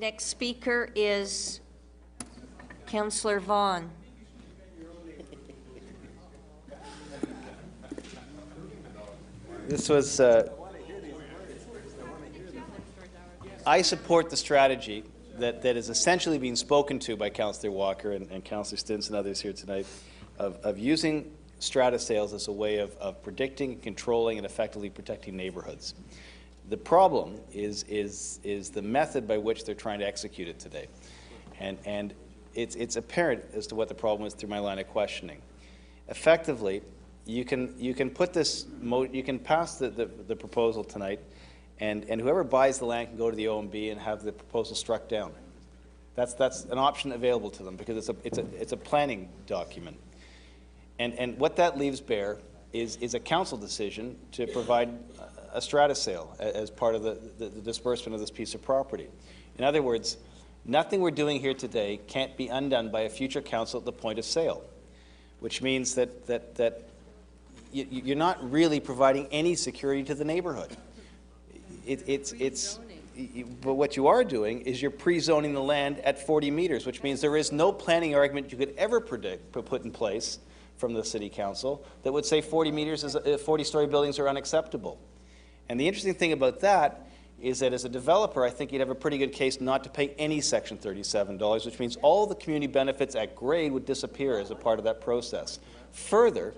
Next speaker is Councillor Vaughan. This was. I support the strategy that is essentially being spoken to by Councillor Walker and Councillor Stintz and others here tonight, of using strata sales as a way of predicting, controlling, and effectively protecting neighbourhoods. The problem is the method by which they're trying to execute it today, and it's apparent as to what the problem is through my line of questioning. Effectively, you can put this, you can pass the proposal tonight, and whoever buys the land can go to the OMB and have the proposal struck down. That's an option available to them because it's a planning document, and what that leaves bare is a council decision to provide a strata sale as part of the disbursement of this piece of property. In other words, nothing we're doing here today can't be undone by a future council at the point of sale, which means that you're not really providing any security to the neighborhood. But what you are doing is you're pre-zoning the land at 40 meters, which means there is no planning argument you could ever put in place from the City Council that would say 40 meters, 40-story buildings are unacceptable. And the interesting thing about that is that as a developer, I think you'd have a pretty good case not to pay any Section 37 dollars, which means all the community benefits at grade would disappear as a part of that process. Further,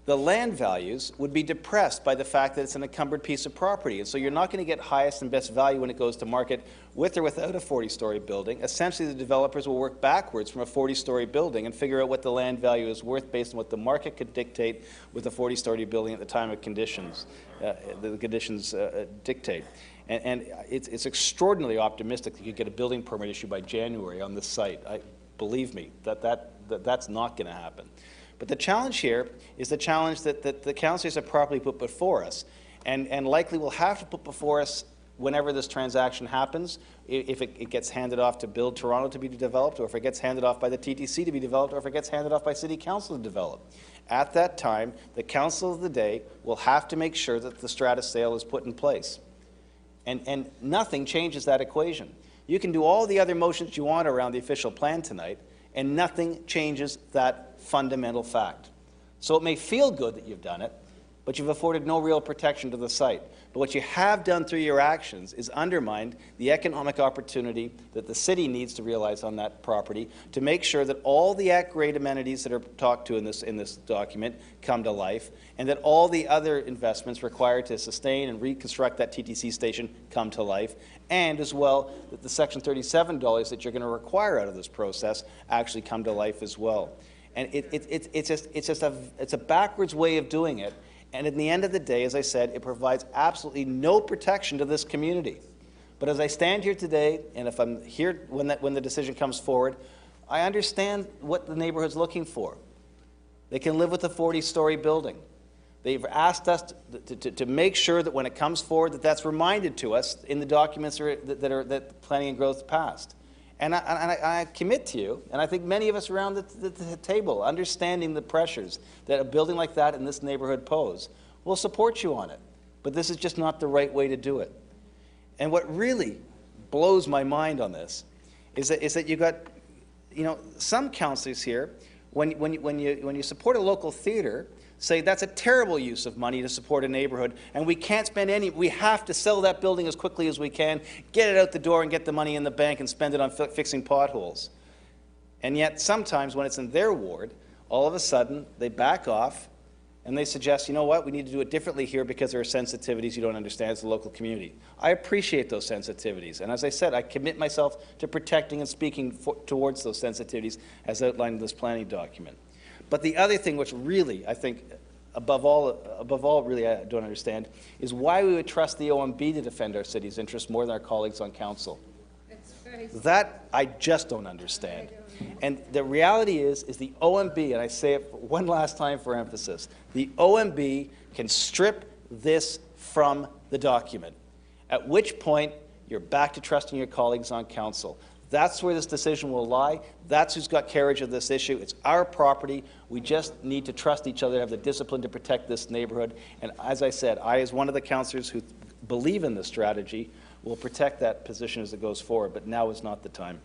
the land values would be depressed by the fact that it's an encumbered piece of property. And so you're not going to get highest and best value when it goes to market with or without a 40-story building. Essentially, the developers will work backwards from a 40-story building and figure out what the land value is worth based on what the market could dictate with a 40-story building at the time of conditions, the conditions dictate. And it's extraordinarily optimistic that you could get a building permit issued by January on this site. Believe me, that's not going to happen. But the challenge here is the challenge that the councillors have properly put before us, and likely will have to put before us whenever this transaction happens, if it gets handed off to Build Toronto to be developed, or if it gets handed off by the TTC to be developed, or if it gets handed off by City Council to develop. At that time, the Council of the day will have to make sure that the strata sale is put in place. And nothing changes that equation. You can do all the other motions you want around the official plan tonight, and nothing changes that fundamental fact. So it may feel good that you've done it, but you've afforded no real protection to the site. But what you have done through your actions is undermined the economic opportunity that the city needs to realize on that property to make sure that all the at-grade amenities that are talked to in this document come to life, and that all the other investments required to sustain and reconstruct that TTC station come to life, and as well that the Section 37 dollars that you're going to require out of this process actually come to life as well. And it's a backwards way of doing it. And at the end of the day, as I said, it provides absolutely no protection to this community. But as I stand here today, and if I'm here when the decision comes forward, I understand what the neighborhood's looking for. They can live with a 40-story building. They've asked us to make sure that when it comes forward, that's reminded to us in the documents that Planning and Growth passed. And I commit to you, and I think many of us around the table, understanding the pressures that a building like that in this neighborhood pose, will support you on it. But this is just not the right way to do it. And what really blows my mind on this is that you've got, some councillors here, when you support a local theatre, say that's a terrible use of money to support a neighborhood, and we can't spend any, we have to sell that building as quickly as we can, get it out the door and get the money in the bank and spend it on fixing potholes. And yet sometimes when it's in their ward, all of a sudden they back off and they suggest, you know what, we need to do it differently here because there are sensitivities you don't understand as a local community. I appreciate those sensitivities, and as I said, I commit myself to protecting and speaking towards those sensitivities as outlined in this planning document. But the other thing which really, I think, above all, really I don't understand, is why we would trust the OMB to defend our city's interests more than our colleagues on council. That I just don't understand. And the reality is the OMB, and I say it one last time for emphasis, the OMB can strip this from the document, at which point you're back to trusting your colleagues on council. That's where this decision will lie. That's who's got carriage of this issue. It's our property. We just need to trust each other, have the discipline to protect this neighborhood. And as I said, I, as one of the councillors who believe in this strategy, We'll protect that position as it goes forward, but now is not the time.